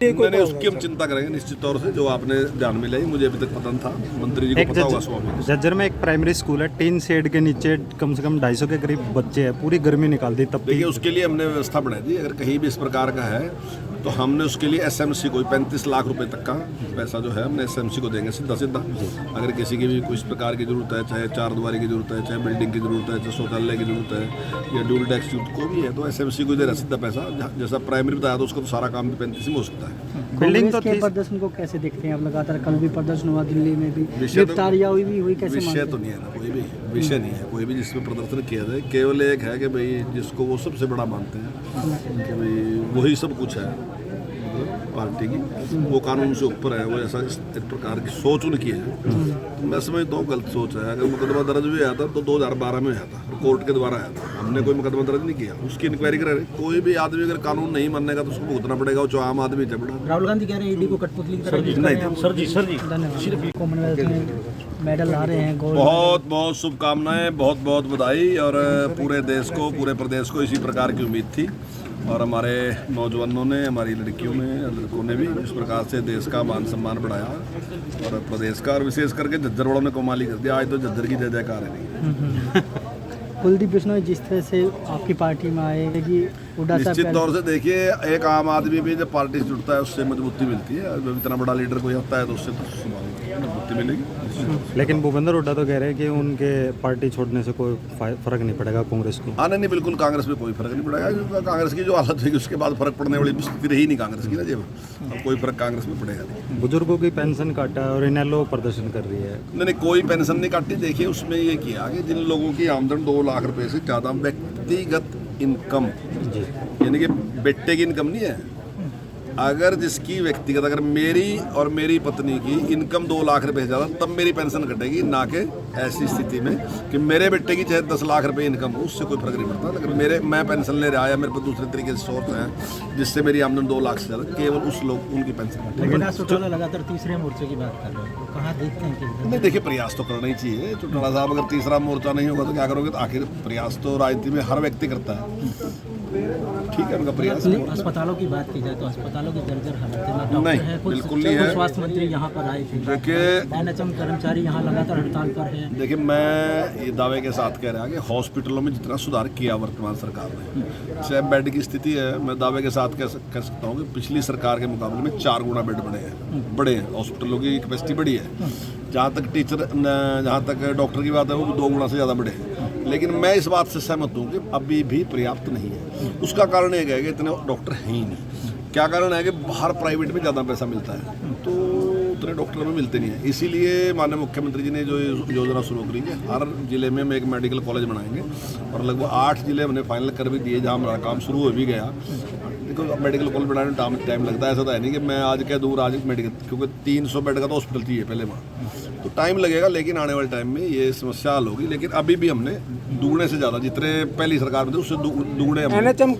मैंने उसकी हम चिंता करेंगे निश्चित तौर से, जो आपने ध्यान में लाई, मुझे अभी तक पता था, मंत्री जी को पता होगा स्वामी। झज्जर में एक प्राइमरी स्कूल है, टीन शेड के नीचे कम से कम 250 के करीब बच्चे हैं, पूरी गर्मी निकाल दी। तब देखिए उसके लिए हमने व्यवस्था बनाई थी, अगर कहीं भी इस प्रकार का है तो हमने उसके लिए एसएमसी को 35 लाख रुपए तक का पैसा जो है हमने एसएमसी को देंगे सीधा सीधा। अगर किसी की भी कोई इस प्रकार की जरूरत है, चाहे 4 दीवारी की जरूरत है, चाहे बिल्डिंग की जरूरत है, चाहे शौचालय की जरूरत है, या ड्यूल टैक्स को भी है, तो एसएमसी को दे रहा सीधा पैसा। जैसा प्राइमरी बताया तो उसका तो सारा काम भी 35 में हो सकता है। बिल्डिंग के प्रदर्शन को कैसे देखते हैं आप? लगातार कल भी प्रदर्शन हुआ, दिल्ली में भी गिरफ्तारियां हुई, कैसे विषय तो नहीं है ना, कोई भी विषय नहीं है कोई भी जिसमें प्रदर्शन किया जाए। केवल एक है कि भाई जिसको वो सबसे बड़ा मानते हैं कि भाई वही सब कुछ है पार्टी की, वो कानून से ऊपर है, वो ऐसा इस प्रकार की सोच उनकी है। तो मैं समझता हूँ गलत सोच है। अगर मुकदमा दर्ज भी आया था तो 2012 में आया था, कोर्ट के द्वारा आया था, हमने कोई मुकदमा दर्ज नहीं किया, उसकी इंक्वायरी करा रहे। कोई भी आदमी अगर कानून नहीं मानेगा तो उसको भुगतना पड़ेगा, जो आम आदमी है। राहुल गांधी कह रहे हैं ईडी को कठपुतली की तरह नहीं सर जी धन्यवाद। कॉमनवेल्थ में मेडल ला रहे हैं, बहुत बहुत शुभकामनाएं, बहुत बहुत बधाई। और पूरे देश को, पूरे प्रदेश को इसी प्रकार की उम्मीद थी, और हमारे नौजवानों ने, हमारी लड़कियों ने, लड़कों ने भी इस प्रकार से देश का मान सम्मान बढ़ाया, और प्रदेश का, और विशेष करके झज्जर वालों ने कमाल ही कर दिया। आज तो झज्जर की जय जयकार है। कुलदीप बिश्नोई जिस तरह से आपकी पार्टी में आए कि निश्चित तौर से देखिए, एक आम आदमी भी जब पार्टी से जुड़ता है उससे मजबूती मिलती है। जब इतना बड़ा लीडर कोई होता है तो उससे तो मजबूती मिलेगी। लेकिन भूपेंद्र हुड्डा तो कह रहे हैं कि उनके पार्टी छोड़ने से कोई फर्क नहीं पड़ेगा कांग्रेस को। हाँ नहीं, बिल्कुल कांग्रेस में कोई फर्क नहीं पड़ेगा, क्योंकि कांग्रेस की जो हालत हुई उसके बाद फर्क पड़ने वाली स्थिति रही नहीं कांग्रेस की ना, जब अब कोई फर्क कांग्रेस में पड़ेगा नहीं। बुजुर्गों की पेंशन काटा और इनेलो प्रदर्शन कर रही है। नहीं, कोई पेंशन नहीं काटी। देखिए उसमें ये किया कि जिन लोगों की आमदन 2 लाख रुपए से ज़्यादा व्यक्तिगत इनकम, यानी कि बेटे की इनकम नहीं है, अगर जिसकी व्यक्तिगत, अगर मेरी और मेरी पत्नी की इनकम 2 लाख रुपए से ज़्यादा, तब मेरी पेंशन कटेगी, ना कि ऐसी स्थिति में कि मेरे बेटे की चाहे 10 लाख रुपए इनकम हो, उससे कोई फर्क नहीं पड़ता। अगर मैं पेंशन ले रहा, या मेरे पास दूसरे तरीके से सोर्स है जिससे मेरी आमदन 2 लाख से ज़्यादा, केवल उस लोग उनकी पेंशन कटेगी। लगातार तीसरे मोर्चे की बात कर रहे हैं, तो कहाँ देखते हैं कि नहीं, देखिए प्रयास तो करना ही चाहिए चौटाला साहब। अगर तीसरा मोर्चा नहीं होगा तो क्या करोगे? तो आखिर प्रयास तो राजनीति में हर व्यक्ति करता है, ठीक है उनका प्रयास। अस्पतालों की बात की जाए तो अस्पतालों की जर्जर हालत है, नहीं बिल्कुल नहीं है। स्वास्थ्य मंत्री यहाँ पर आए थे, देखिए एनएचएम कर्मचारी यहाँ लगातार हड़ताल पर हैं। देखिए मैं ये दावे के साथ कह रहा कि हॉस्पिटलों में जितना सुधार किया वर्तमान सरकार ने, चाहे बेड की स्थिति है, मैं दावे के साथ कह सकता हूँ कि पिछली सरकार के मुकाबले में 4 गुना बेड बड़े हैं, हॉस्पिटलों की कैपेसिटी बड़ी है। जहाँ तक डॉक्टर की बात है, वो 2 गुना से ज़्यादा बड़े हैं। लेकिन मैं इस बात से सहमत हूँ कि अभी भी पर्याप्त नहीं है। उसका कारण एक है कि इतने डॉक्टर हैं ही नहीं। क्या कारण है कि बाहर प्राइवेट में ज़्यादा पैसा मिलता है, तो उतने डॉक्टर में मिलते नहीं है। इसीलिए माननीय मुख्यमंत्री जी ने जो योजना शुरू करी है, हर जिले में हम एक मेडिकल कॉलेज बनाएंगे, और लगभग 8 जिले हमने फाइनल कर भी दिए, जहाँ हमारा काम शुरू हो भी गया। देखो मेडिकल कॉलेज बनाने में टाइम लगता है, ऐसा तो है नहीं कि मैं आज कह दूँ आज मेडिकल, क्योंकि 300 बेड का तो हॉस्पिटल चाहिए पहले वहाँ, तो टाइम लगेगा। लेकिन आने वाले टाइम में ये समस्या हल होगी। लेकिन अभी भी हमने दुगने से ज़्यादा, जितने पहली सरकार में थे उससे दुगने। एनएचएम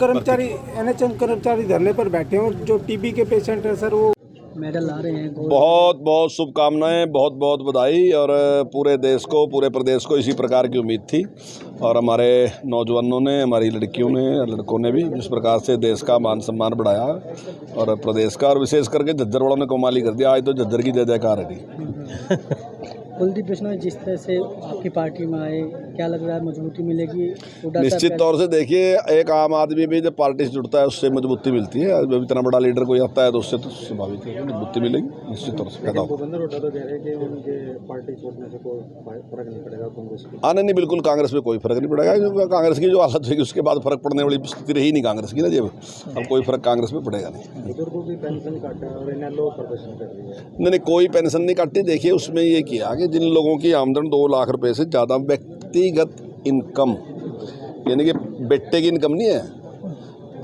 कर्मचारी धरने पर बैठे हैं, और जो टीबी के पेशेंट हैं सर, वो मेडल ला रहे हैं। बहुत बहुत शुभकामनाएं, बहुत बहुत बधाई। और पूरे देश को, पूरे प्रदेश को इसी प्रकार की उम्मीद थी, और हमारे नौजवानों ने, हमारी लड़कियों ने, लड़कों ने भी जिस प्रकार से देश का मान सम्मान बढ़ाया, और प्रदेश का, और विशेष करके झज्जर वालों ने कमाल ही कर दिया। आज तो झज्जर की जय जयकार है। कुलदीप बिश्नोई जिस तरह से आपकी पार्टी में आए, क्या लग रहा है मजबूती मिलेगी? निश्चित तौर से देखिए, एक आम आदमी भी जब पार्टी से जुड़ता है उससे मजबूती मिलती है। जब इतना बड़ा लीडर कोई आता है तो उससे तो स्वाभाविक है मजबूती मिलेगी, निश्चित तौर से। हाँ नहीं, बिल्कुल कांग्रेस में कोई फर्क नहीं पड़ेगा, क्योंकि कांग्रेस की जो हालत हुई उसके बाद फर्क पड़ने वाली स्थिति रही नहीं कांग्रेस की ना, जब अब कोई फर्क कांग्रेस में पड़ेगा नहीं। बुजुर्गों की पेंशन काटा और इनेलो प्रदर्शन कर रही है। नहीं, कोई पेंशन नहीं काटी। देखिए उसमें ये किया कि जिन लोगों की आमदन 2 लाख रुपए से ज़्यादा व्यक्तिगत इनकम, यानी कि बेटे की इनकम नहीं है,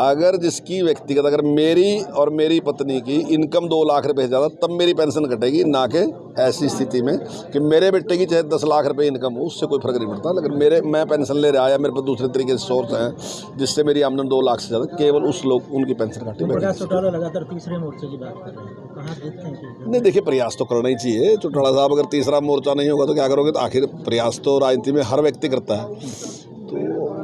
अगर जिसकी व्यक्तिगत, अगर मेरी और मेरी पत्नी की इनकम 2 लाख रुपए से ज़्यादा, तब मेरी पेंशन कटेगी, ना कि ऐसी स्थिति में कि मेरे बेटे की चाहे 10 लाख रुपए इनकम हो, उससे कोई फर्क नहीं पड़ता। लेकिन मैं पेंशन ले रहा, या मेरे पास दूसरे तरीके से सोर्स हैं जिससे मेरी आमदन 2 लाख से ज़्यादा, केवल उस लोग उनकी पेंशन काटेगी। लगातार तीसरे मोर्चे की बात कर रहे हैं, तो कहाँ देखते हैं कि नहीं, देखिए प्रयास तो करना ही चाहिए चौटाला साहब। अगर तीसरा मोर्चा नहीं होगा तो क्या करोगे? तो आखिर प्रयास तो राजनीति में हर व्यक्ति करता है, तो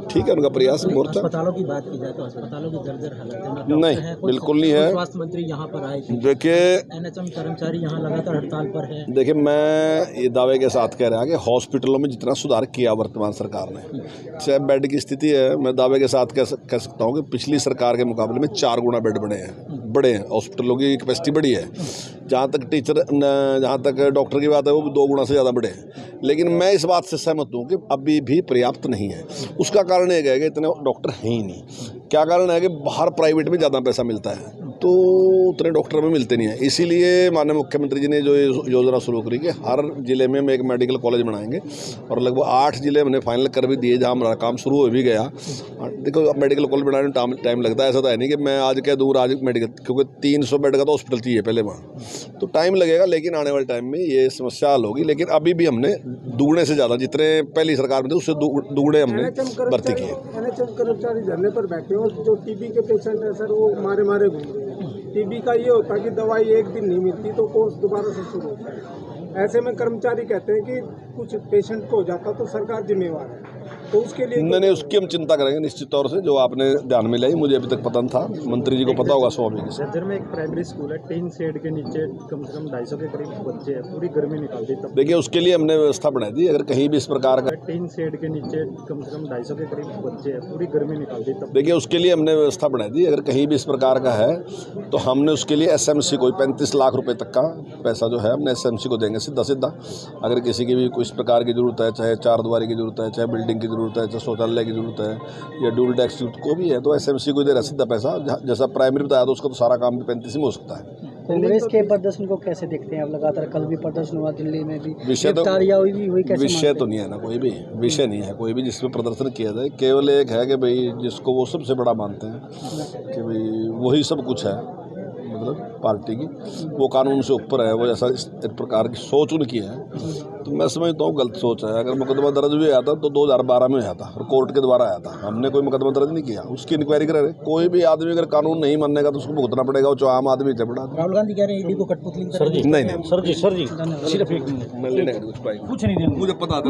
ठीक है उनका प्रयास मोर्चा। अस्पतालों की बात की जाए तो अस्पतालों की जर्जर हालत है। नहीं, बिल्कुल नहीं है। स्वास्थ्य मंत्री यहाँ पर आए थे, देखिए एनएचएम कर्मचारी यहाँ लगातार हड़ताल पर है। देखिए मैं ये दावे के साथ कह रहा कि हॉस्पिटलों में जितना सुधार किया वर्तमान सरकार ने, चाहे बेड की स्थिति है, मैं दावे के साथ कह सकता हूँ कि पिछली सरकार के मुकाबले में 4 गुना बेड बड़े हैं। हॉस्पिटलों की कैपेसिटी बड़ी है। जहाँ तक डॉक्टर की बात है वो भी 2 गुना से ज़्यादा बड़े हैं। लेकिन मैं इस बात से सहमत हूँ कि अभी भी पर्याप्त नहीं है। उसका कारण एक है कि इतने डॉक्टर हैं ही नहीं। क्या कारण है कि बाहर प्राइवेट में ज़्यादा पैसा मिलता है तो उतने डॉक्टर में मिलते नहीं हैं। इसीलिए माननीय मुख्यमंत्री जी ने जो योजना शुरू करी कि हर जिले में हम एक मेडिकल कॉलेज बनाएंगे और लगभग 8 जिले हमने फाइनल कर भी दिए जहाँ हमारा काम शुरू हो भी गया। देखो अब मेडिकल कॉलेज बनाने में टाइम लगता है, ऐसा तो है नहीं कि मैं आज कह दूँ आज मेडिकल, क्योंकि 300 बेड का तो हॉस्पिटल चाहिए पहले वहाँ, तो टाइम लगेगा। लेकिन आने वाले टाइम में ये समस्या हल होगी। लेकिन अभी भी हमने दुगने से ज़्यादा जितने पहली सरकार में थे उससे दुगने हमने भर्ती किए। एनएचएम कर्मचारी धरने पर बैठे और जो टीबी के पेशेंट है सर वो मारे घूम रहे हैं। टीबी का ये होता है कि दवाई एक दिन नहीं मिलती तो कोर्स दोबारा से शुरू होता है। ऐसे में कर्मचारी कहते हैं कि कुछ पेशेंट को हो जाता तो सरकार जिम्मेवार है, तो उसके लिए नहीं उसकी हम चिंता करेंगे निश्चित तौर से। जो आपने ध्यान में लाई मुझे अभी तक पता था, मंत्री जी को पता होगा स्वाभाविक से। जर्जर में एक प्राइमरी स्कूल है, टीन शेड के नीचे कम से कम 250 के करीब बच्चे हैं, पूरी गर्मी निकाल दी। तब देखिए उसके लिए हमने व्यवस्था बढ़ा दी। अगर कहीं भी इस प्रकार का टीन शेड के नीचे कम से कम 250 के करीब बच्चे हैं, पूरी गर्मी निकाल दी। तब देखिए उसके लिए हमने व्यवस्था बढ़ा दी। अगर कहीं भी इस प्रकार का है तो हमने उसके लिए एसएमसी को 35 लाख रुपए तक का पैसा जो है हमने एसएमसी को देंगे सीधा। अगर किसी की भी कोई इस प्रकार की जरूरत है, चाहे 4 दीवारी की जरूरत है, चाहे बिल्डिंग की जरूरत है, चाहे शौचालय की जरूरत है या ड्यूल टैक्स को भी है, तो एसएमसी को दे रहा सीधा पैसा। जैसा प्राइमरी बताया तो उसका तो सारा काम भी 35 में हो सकता है। कांग्रेस के प्रदर्शन को कैसे देखते हैं आप? लगातार कल भी प्रदर्शन हुआ दिल्ली में भी, विषय तो कैसे विषय तो नहीं है ना, कोई भी विषय नहीं है कोई भी जिसमें प्रदर्शन किया जाए। केवल एक है कि भाई जिसको वो सबसे बड़ा मानते हैं कि भाई वही सब कुछ है, मतलब पार्टी की वो कानून से ऊपर है, वो जैसा इस प्रकार की सोच उनकी है, तो मैं समझता हूँ गलत सोच है। अगर मुकदमा दर्ज भी आया था तो 2012 में आया था और कोर्ट के द्वारा आया था। हमने कोई मुकदमा दर्ज नहीं किया, उसकी इंक्वायरी करा रहे। कोई भी आदमी अगर कानून नहीं मानेगा तो उसको भुगतना पड़ेगा, वो आम आदमी झपड़ा। राहुल गांधी कह रहे हैं ईडी को कठपुतली नहीं सर जी सिर्फ एक मिनट मैं लेने कुछ पाएंगे, कुछ नहीं देंगे। मुझे पता था।